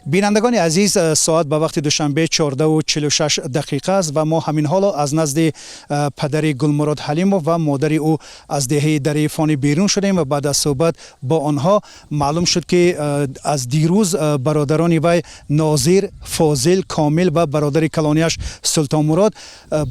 بینندگان عزیز، ساعت به وقت دوشنبه 14:46 دقیقه است و ما همین حالا از نزد پدر گلمراد حلیموف و مادر او از دهه دره فانی بیرون شدیم و بعد از صحبت با آنها معلوم شد که از دیروز برادران وی ناظر، فاضل، کامل و برادر کلانیش سلطان مراد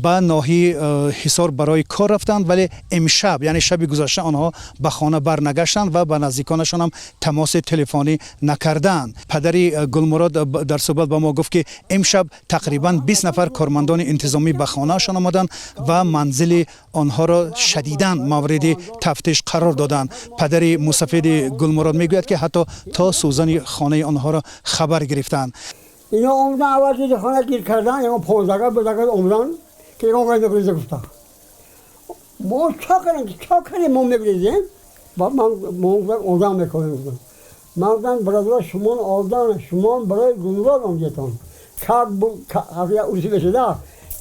به ناحیه حصار برای کار رفتند، ولی امشب یعنی شب گذشته آنها به خانه برنگشتند و به نزدیکانشان هم تماس تلفنی نکردند. پدر گلمراد در صحبت با ما گفت که امشب تقریبا 20 نفر کارمندان انتظامی به خانه‌شان آمدند و منزل آنها را شدیداً مورد تفتیش قرار دادند. پدر مصفید گلمراد میگوید که حتی تا سوزن خانه آنها را خبر گرفتند. اینا اومدن اول خانه گیر کردن، اینا 15 بودن اومدن که اینا گریزه گفتن ما چا کنیم ما میگریزیم و من اومدن میکنیم. من گفتم برادر شما آلدان شما برای گلمراد آمدیتون کار بود که اوزی بشده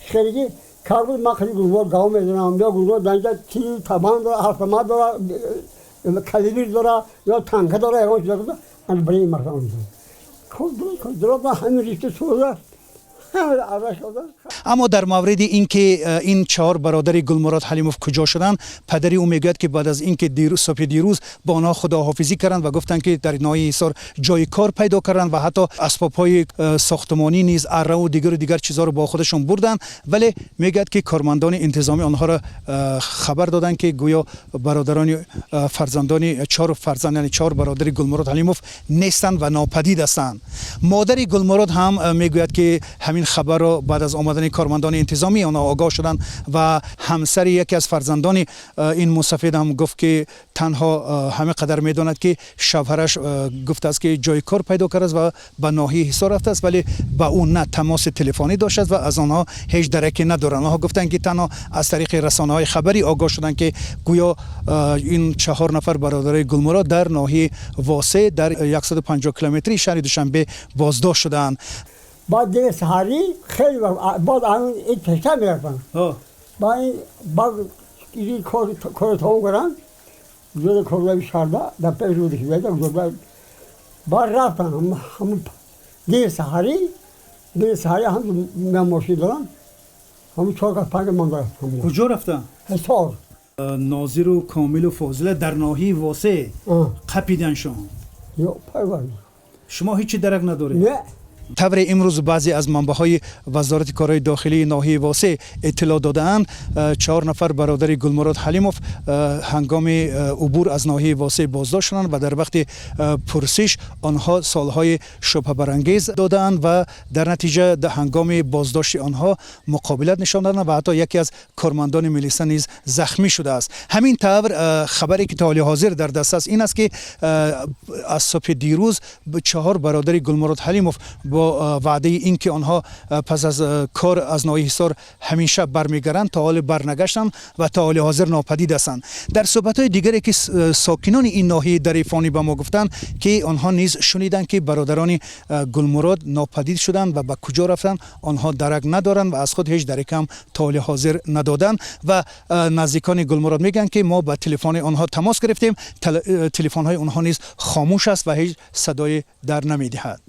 خیلی کار بود. من خیلی گلمراد گاو میدونم یا گلمراد دنجا تیر تبان داره، هفتمات داره، کلیبیر داره یا تنکه داره، اینا چیزا کنه من برای این مردم آمدیدم کن درست همین ریشته شده. اما در مورد اینکه این 4 برادر گلمراد حلیموف کجا شدند، پدری او میگوید که بعد از اینکه صبح دیروز با آنها خداحافظی کردند و گفتند که در ناحیه حصار جای کار پیدا کردند و حتی اسباب‌های ساختمانی نیز اره و دیگر چیزا رو با خودشون بردند، ولی میگوید که کارمندان انتظامی آنها را خبر دادند که گویا برادران فرزندان 4 فرزند یعنی 4 برادر گلمراد حلیموف نیستند و ناپدید هستند. مادر گلمراد هم میگوید که همین خبر را بعد از آمدن کارمندان انتظامی آنها آگاه شدند و همسر یکی از فرزندان این مصفید هم گفت که تنها همه قدر میداند که شوهرش گفته است که جای کار پیدا کرده است و به ناحیه حصار رفته است، ولی با اون نه تماس تلفنی داشته است و از آنها هیچ درکی ندارند. آنها گفتند که تنها از طریق رسانه‌های خبری آگاه شدند که گویا این 4 نفر برادر گلمراد در ناحیه واسه در 150 کیلومتری شهر دوشنبه بازداشت شدند. بعد دیگه سحری خیلی بعد این پشته میرفتن بعد این کار تمام کردن جور کار شرده در پیش رو دیگه بعد رفتن همون دیگه سحری هم ماشین دارن همون 4-5 من رفتن. کجا رفتن؟ حصار. ناظر و کامل و فاضله در ناحیه واسه قپیدنشان. یا پیوند شما هیچی درک نداری؟ نه. طور امروز بعضی از منبع‌های وزارت کارهای داخلی ناحیه واسه اطلاع داده‌اند 4 نفر برادر گلمراد حلیموف هنگام عبور از ناحیه واسه بازداشت شدند و در وقت پرسش آنها سالهای شبهه برانگیز دادند و در نتیجه در هنگام بازداشت آنها مقابلت نشان دادند و حتی یکی از کارمندان میلیسا نیز زخمی شده است. همین طور خبری که تا حال حاضر در دست است این است که از صبح دیروز 4 برادر گلمراد حلیموف با وعده این که آنها پس از کار از ناحیه حصار همیشه برمیگردند تا حال برنگشتند و تا حال حاضر ناپدید هستند. در صحبت‌های دیگری که ساکنان این ناحیه دره فانی به ما گفتند که آنها نیز شنیدند که برادران گلمراد ناپدید شدند و به کجا رفتند آنها درک ندارند و از خود هیچ درک هم تا حال حاضر ندادند و نزدیکان گلمراد میگن که ما با تلفن آنها تماس گرفتیم، تلفن‌های آنها نیز خاموش است و هیچ صدای در نمیدهد.